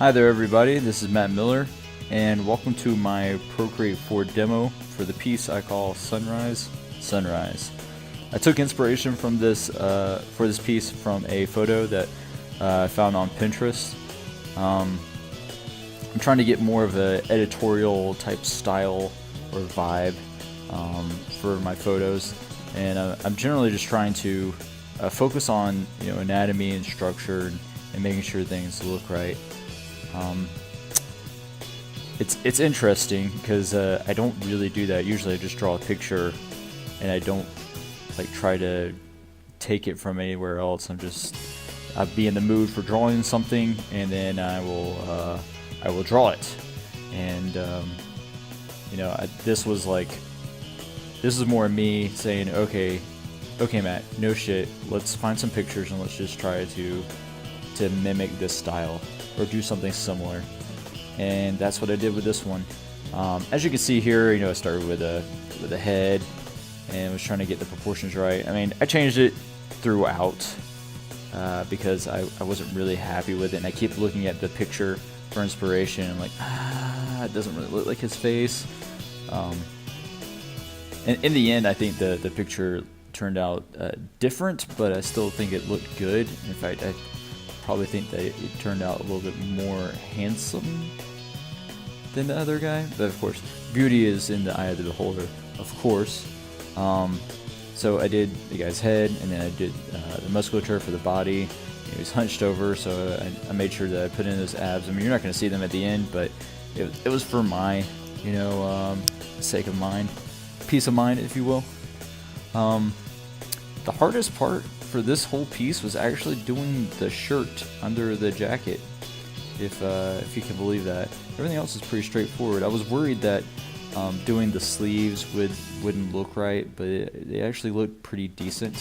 Hi there everybody, this is Matt Miller, and welcome to my Procreate 4 demo for the piece I call Sunrise. I took inspiration from this for this piece from a photo that I found on Pinterest. I'm trying to get more of an editorial type style or vibe for my photos, and I'm generally just trying to focus on anatomy and structure and making sure things look right. It's interesting because I don't really do that. Usually I just draw a picture and I don't try to take it from anywhere else. I'll be in the mood for drawing something, and then I will draw it. And this is more me saying, okay Matt, no shit, let's find some pictures and let's just try to mimic this style or do something similar. And that's what I did with this one. As you can see here, I started with a head and was trying to get the proportions right. I mean, I changed it throughout because I wasn't really happy with it, and I keep looking at the picture for inspiration. I'm like, it doesn't really look like his face. And in the end, I think the picture turned out different, but I still think it looked good. In fact, I probably think that it turned out a little bit more handsome than the other guy, but of course beauty is in the eye of the beholder, of course. So I did the guy's head, and then I did the musculature for the body. He's hunched over, so I made sure that I put in those abs. I mean, you're not going to see them at the end, but it was for my sake of mind, peace of mind, if you will. The hardest part for this whole piece was actually doing the shirt under the jacket, if you can believe that. Everything else is pretty straightforward. I was worried that doing the sleeves wouldn't look right, but they actually looked pretty decent.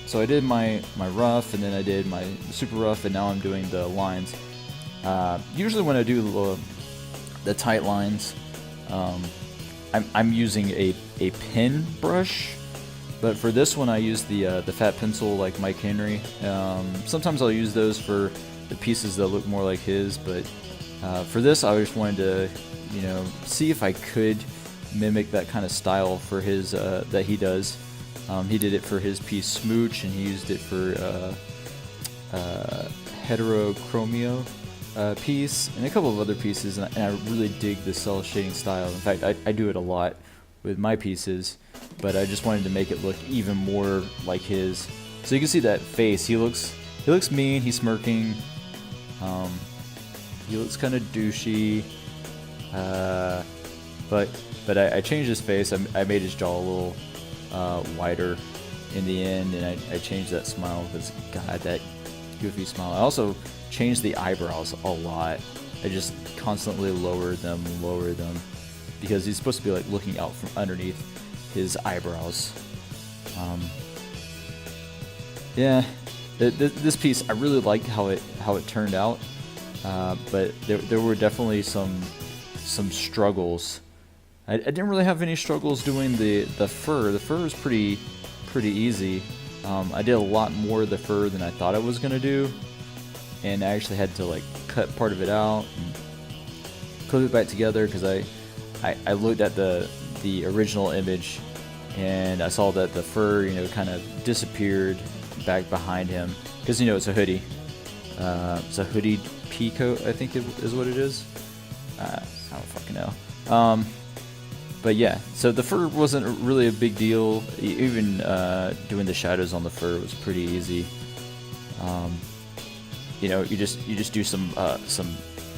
So I did my rough, and then I did my super rough, and now I'm doing the lines. Usually when I do the tight lines, I'm using a pen brush. But for this one, I use the fat pencil like Mike Henry. Sometimes I'll use those for the pieces that look more like his, but for this, I just wanted to, see if I could mimic that kind of style for his that he does. He did it for his piece Smooch, and he used it for Heterochromio piece and a couple of other pieces, and I really dig the cell shading style. In fact, I do it a lot with my pieces, but I just wanted to make it look even more like his. So you can see that face. He looks mean. He's smirking. He looks kind of douchey. But I changed his face. I made his jaw a little wider in the end, and I changed that smile because God, that goofy smile. I also changed the eyebrows a lot. I just constantly lowered them, because he's supposed to be looking out from underneath his eyebrows. Yeah, this piece, I really liked how it turned out, but there were definitely some struggles. I didn't really have any struggles doing the fur. The fur was pretty easy. I did a lot more of the fur than I thought I was gonna do, and I actually had to cut part of it out and clip it back together because I looked at the original image, and I saw that the fur kind of disappeared back behind him because it's a hoodie. It's a hoodie pea coat, I think is what it is. I don't fucking know. But yeah, so the fur wasn't really a big deal. Even doing the shadows on the fur was pretty easy. You just do some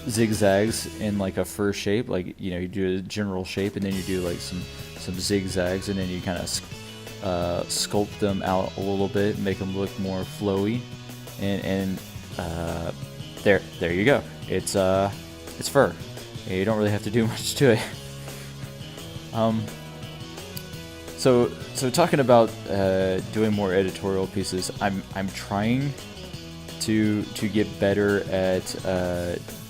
zigzags in a fur shape, you do a general shape, and then you do some zigzags, and then you kind of sculpt them out a little bit and make them look more flowy, and there you go. It's fur. You don't really have to do much to it. So talking about doing more editorial pieces, I'm trying to get better at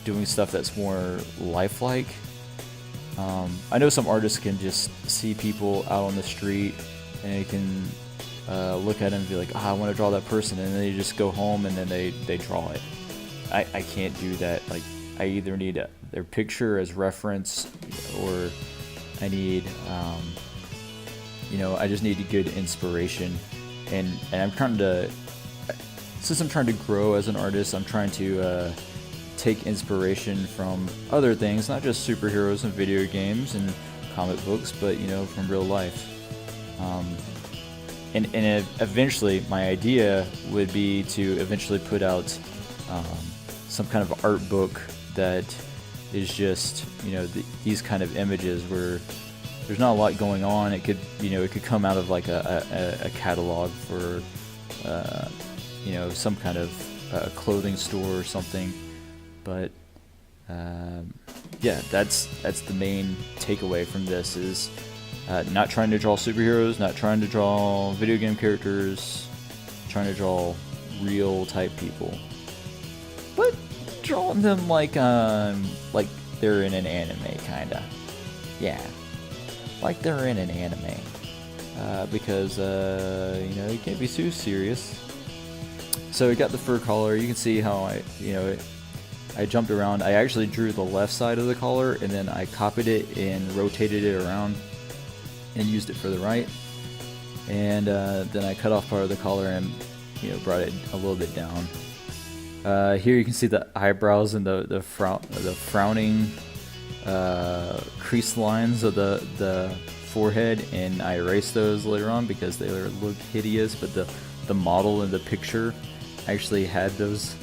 doing stuff that's more lifelike. I know some artists can just see people out on the street and they can look at them and be like, I want to draw that person, and then they just go home and then they draw it. I can't do that. Like, I either need their picture as reference, or I need, I just need good inspiration. And I'm trying to, since I'm trying to grow as an artist, I'm trying to take inspiration from other things, not just superheroes and video games and comic books, but from real life. And eventually, my idea would be to eventually put out some kind of art book that is just these kind of images where there's not a lot going on. It could it could come out of like a catalog for some kind of clothing store or something. But yeah, that's the main takeaway from this is not trying to draw superheroes, not trying to draw video game characters, trying to draw real type people, but drawing them like they're in an anime, kinda. Yeah, like they're in an anime, because you can't be too serious. So we got the fur collar. You can see how I jumped around. I actually drew the left side of the collar, and then I copied it and rotated it around and used it for the right. And then I cut off part of the collar and brought it a little bit down. Here you can see the eyebrows and the frowning crease lines of the forehead, and I erased those later on because they look hideous. But the model in the picture actually had those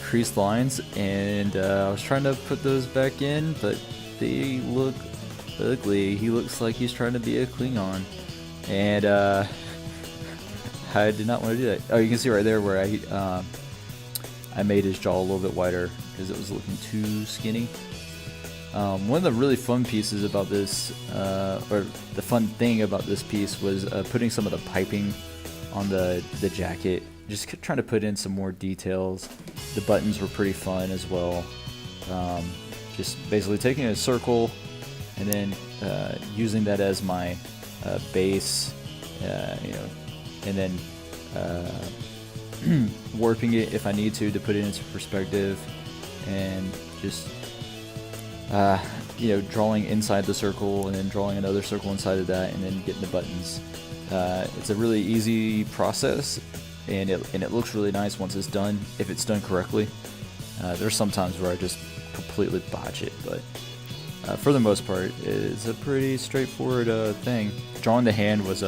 creased lines, and I was trying to put those back in, but they look ugly. He looks like he's trying to be a Klingon, and I did not want to do that. Oh, you can see right there where I made his jaw a little bit wider because it was looking too skinny. One of the really fun pieces about this, or the fun thing about this piece, was putting some of the piping on the jacket. Just trying to put in some more details. The buttons were pretty fun as well. Just basically taking a circle and then using that as my base, and then warping it if I need to put it into perspective, and just drawing inside the circle and then drawing another circle inside of that, and then getting the buttons. It's a really easy process, and it looks really nice once it's done, if it's done correctly. There's some times where I just completely botch it, but for the most part, it's a pretty straightforward thing. Drawing the hand was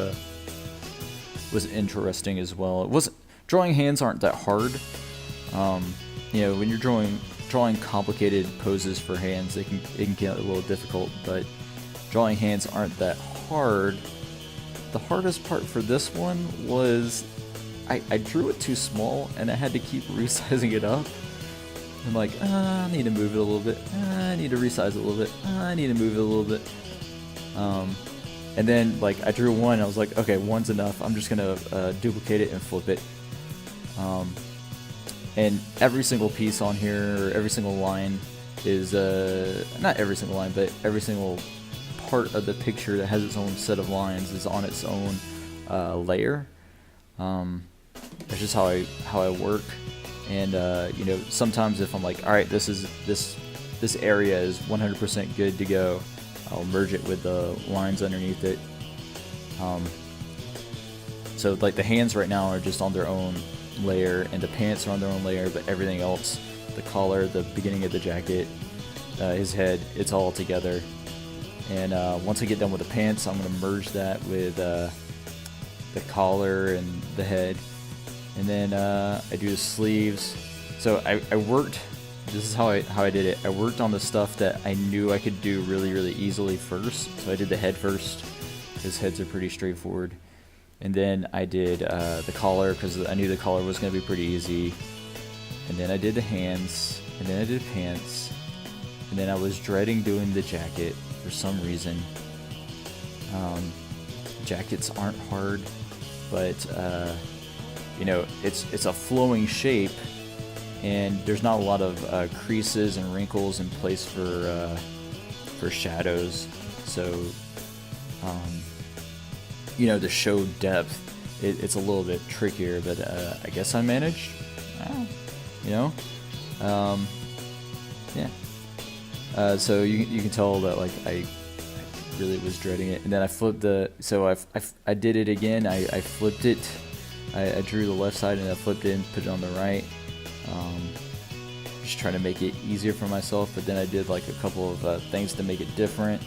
interesting as well. Drawing hands aren't that hard. When you're drawing complicated poses for hands, it can get a little difficult, but drawing hands aren't that hard. The hardest part for this one was I drew it too small, and I had to keep resizing it up. I'm like, I need to move it a little bit. I need to resize it a little bit. I need to move it a little bit. And then I drew one, and I was like, okay, one's enough. I'm just gonna duplicate it and flip it. And every single piece on here, every single line is not every single line, but every single part of the picture that has its own set of lines is on its own layer. That's just how I work. And sometimes if I'm like, all right, this area is 100% good to go, I'll merge it with the lines underneath it. So the hands right now are just on their own layer, and the pants are on their own layer, but everything else, the collar, the beginning of the jacket, his head, it's all together. And once I get done with the pants, I'm going to merge that with the collar and the head. And then I do the sleeves. So I worked, this is how I did it. I worked on the stuff that I knew I could do really, really easily first. So I did the head first, because heads are pretty straightforward. And then I did the collar, because I knew the collar was going to be pretty easy. And then I did the hands, and then I did pants. And then I was dreading doing the jacket for some reason. Jackets aren't hard, but it's a flowing shape, and there's not a lot of creases and wrinkles in place for shadows. So to show depth, it's a little bit trickier, but I guess I managed. you know. Yeah. So you can tell that like I really was dreading it, and then I flipped I did it again. I flipped it. I drew the left side and I flipped it and put it on the right. Just trying to make it easier for myself, but then I did like a couple of things to make it different.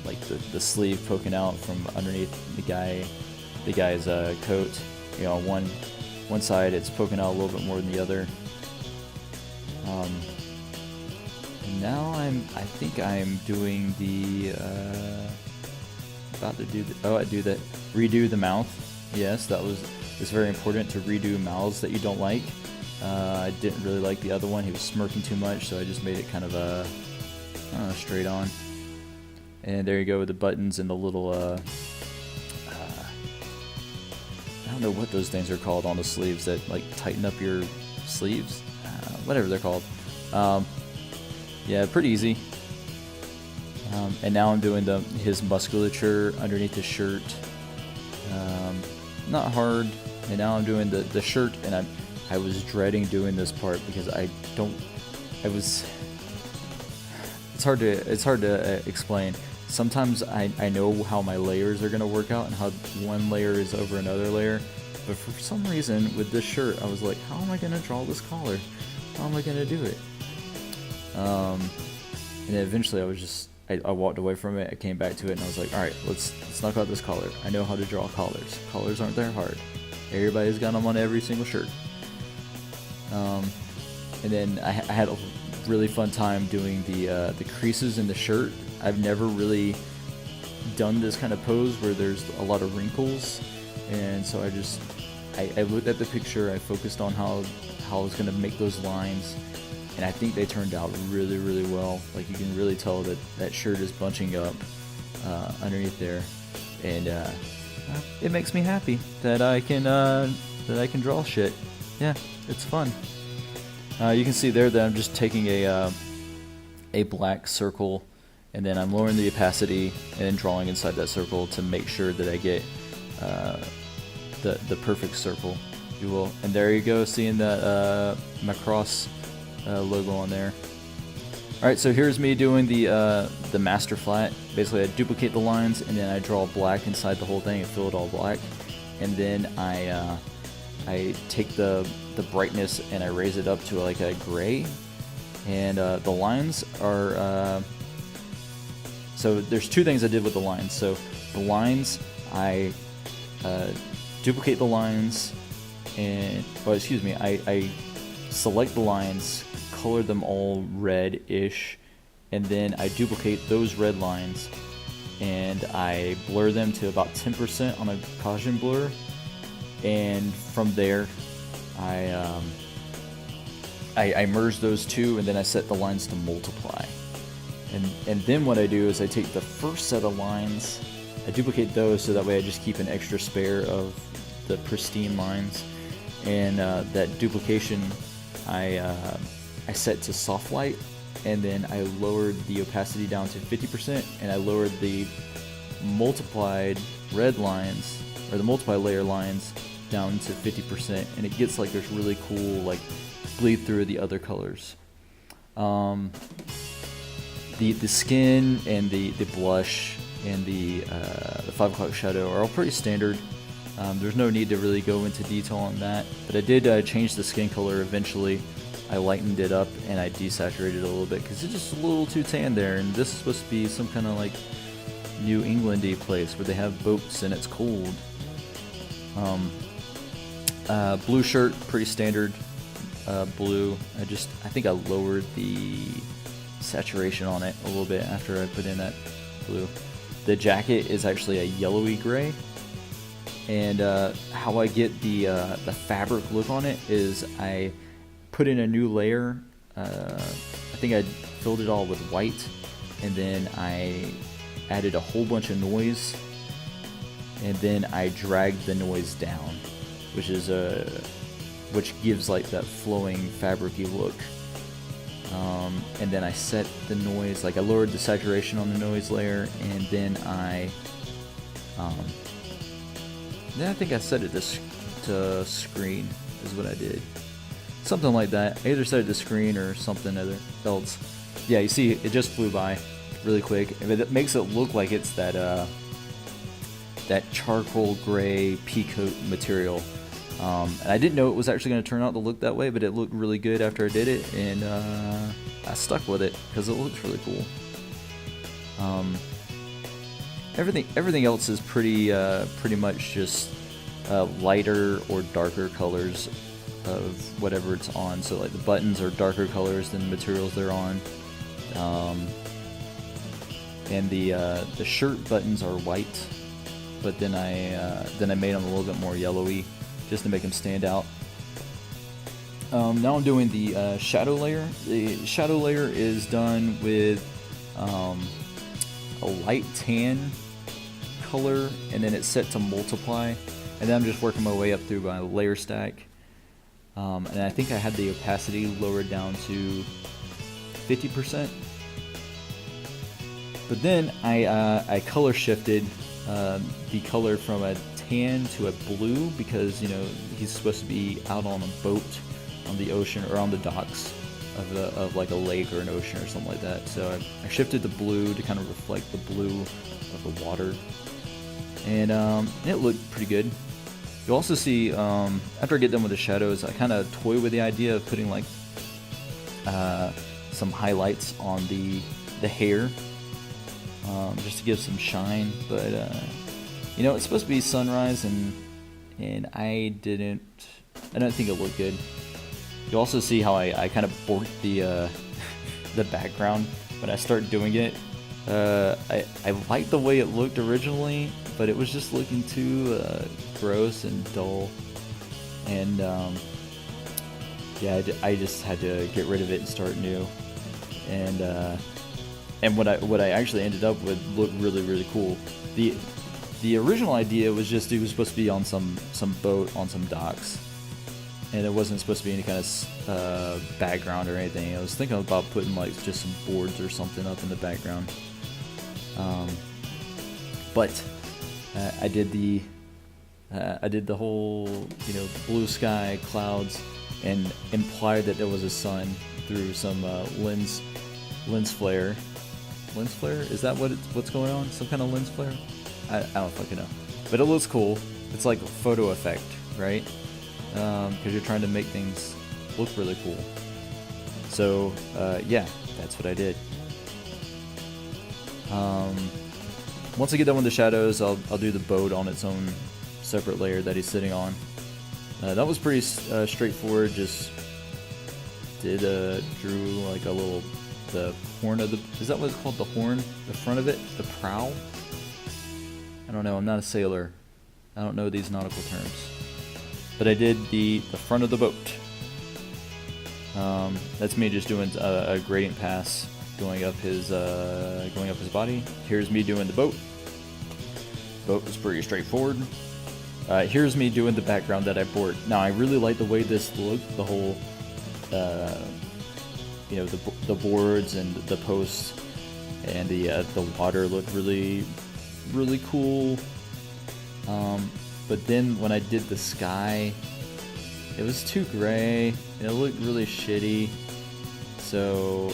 Like the sleeve poking out from underneath the guy's coat. You know, one side it's poking out a little bit more than the other. And now I think I'm doing the about to do the redo the mouth. Yes, it's very important to redo mouths that you don't like. I didn't really like the other one. He was smirking too much, so I just made it kind of straight on. And there you go with the buttons and the little I don't know what those things are called on the sleeves that like tighten up your sleeves, whatever they're called. Yeah, pretty easy. And now I'm doing his musculature underneath the shirt. Not hard. And now I'm doing the shirt, and I was dreading doing this part because it's hard to explain. Sometimes I know how my layers are gonna work out and how one layer is over another layer, but for some reason with this shirt I was like, how am I gonna draw this collar? How am I gonna do it? And then eventually I walked away from it. I came back to it and I was like, all right, let's knock out this collar. I know how to draw collars. Collars aren't that hard. Everybody's got them on every single shirt. And then I had a really fun time doing the creases in the shirt. I've never really done this kind of pose where there's a lot of wrinkles, and so I looked at the picture. I focused on how I was gonna make those lines, and I think they turned out really, really well. Like you can really tell that shirt is bunching up underneath there, and it makes me happy that I can draw shit. Yeah, it's fun. You can see there that I'm just taking a black circle, and then I'm lowering the opacity and then drawing inside that circle to make sure that I get the perfect circle, if you will. And there you go, seeing that Macross logo on there. Alright, so here's me doing the master flat. Basically I duplicate the lines and then I draw black inside the whole thing and fill it all black. And then I take the brightness and I raise it up to like a gray. And the lines are... so there's two things I did with the lines. So the lines, I duplicate the lines and... oh, excuse me, I select the lines, color them all red-ish, and then I duplicate those red lines and I blur them to about 10% on a Gaussian blur, and from there I merge those two, and then I set the lines to multiply, and then what I do is I take the first set of lines, I duplicate those so that way I just keep an extra spare of the pristine lines, and that duplication I set to soft light, and then I lowered the opacity down to 50%, and I lowered the multiplied red lines, or the multiplied layer lines, down to 50%, and it gets like this really cool like bleed through the other colors. The skin and the blush and the 5 o'clock shadow are all pretty standard. There's no need to really go into detail on that, but I did change the skin color eventually. I lightened it up and I desaturated it a little bit because it's just a little too tan there, and this is supposed to be some kind of like New England-y place where they have boats and it's cold. Blue shirt, pretty standard blue. I think I lowered the saturation on it a little bit after I put in that blue. The jacket is actually a yellowy gray, and how I get the fabric look on it is I put in a new layer. I think I filled it all with white, and then I added a whole bunch of noise, and then I dragged the noise down, which gives like that flowing fabric-y look. And then I set the noise, like I lowered the saturation on the noise layer, and then I think I set it to screen. is what I did. Something like that. I either set it to screen or something else. Yeah, you see, it just flew by really quick. It makes it look like it's that that charcoal gray pea coat material. And I didn't know it was actually going to turn out to look that way, but it looked really good after I did it, and I stuck with it because it looks really cool. Everything else is pretty much just lighter or darker colors of whatever it's on. So like the buttons are darker colors than the materials they're on, and the shirt buttons are white, but then I made them a little bit more yellowy, just to make them stand out. Now I'm doing the shadow layer. The shadow layer is done with a light tan color, and then it's set to multiply, and then I'm just working my way up through my layer stack. And I think I had the opacity lowered down to 50%. But then I color shifted the color from a tan to a blue, because, you know, he's supposed to be out on a boat on the ocean or on the docks of like a lake or an ocean or something like that. So I shifted the blue to kind of reflect the blue of the water, and it looked pretty good. You'll also see, after I get done with the shadows, I kind of toy with the idea of putting like some highlights on the hair, just to give some shine. But you know, it's supposed to be sunrise, and I don't think it looked good. You'll also see how I kind of borked the background when I started doing it. I liked the way it looked originally, but it was just looking too gross and dull, and yeah, I just had to get rid of it and start new. And what I actually ended up with looked really cool. The original idea was just he was supposed to be on some boat on some docks, and it wasn't supposed to be any kind of background or anything. I was thinking about putting like just some boards or something up in the background. But I did the whole, you know, blue sky, clouds, and implied that there was a sun through some lens flare. Lens flare? Is that what's going on? Some kind of lens flare? I don't fucking know. But it looks cool. It's like a photo effect, right? Because you're trying to make things look really cool. So yeah, that's what I did. Once I get done with the shadows, I'll do the boat on its own separate layer that he's sitting on. That was pretty straightforward. Just drew like a little, the horn of the, is that what it's called, the horn, the front of it, the prow? I don't know, I'm not a sailor. I don't know these nautical terms. But I did the front of the boat. That's me just doing a gradient pass going up his body. Here's me doing the boat. Boat was pretty straightforward. Here's me doing the background that I bored. Now I really like the way this looked. The whole, you know, the boards and the posts and the water looked really cool. But then when I did the sky, it was too gray and it looked really shitty. So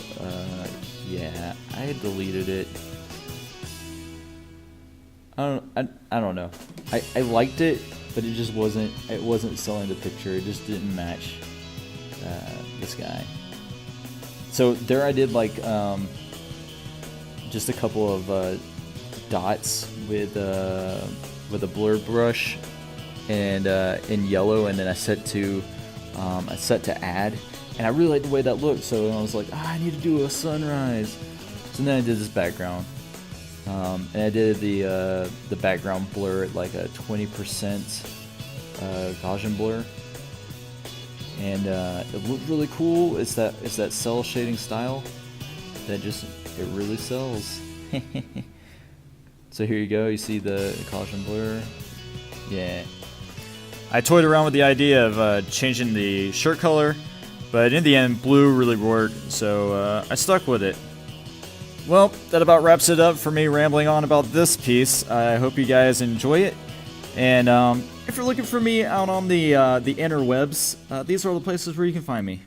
yeah, I deleted it. I don't know. I liked it, but it just wasn't selling the picture. It just didn't match this guy. So there I did like just a couple of dots with a blur brush and in yellow, and then I set to add, and I really liked the way that looked. So I was like, I need to do a sunrise. So then I did this background. And I did the background blur at like a 20% Gaussian blur, and it looked really cool. It's that cell shading style that it really sells. So here you go. You see the Gaussian blur. Yeah. I toyed around with the idea of changing the shirt color, but in the end, blue really worked. So I stuck with it. Well, that about wraps it up for me rambling on about this piece. I hope you guys enjoy it, And if you're looking for me out on the interwebs, these are all the places where you can find me.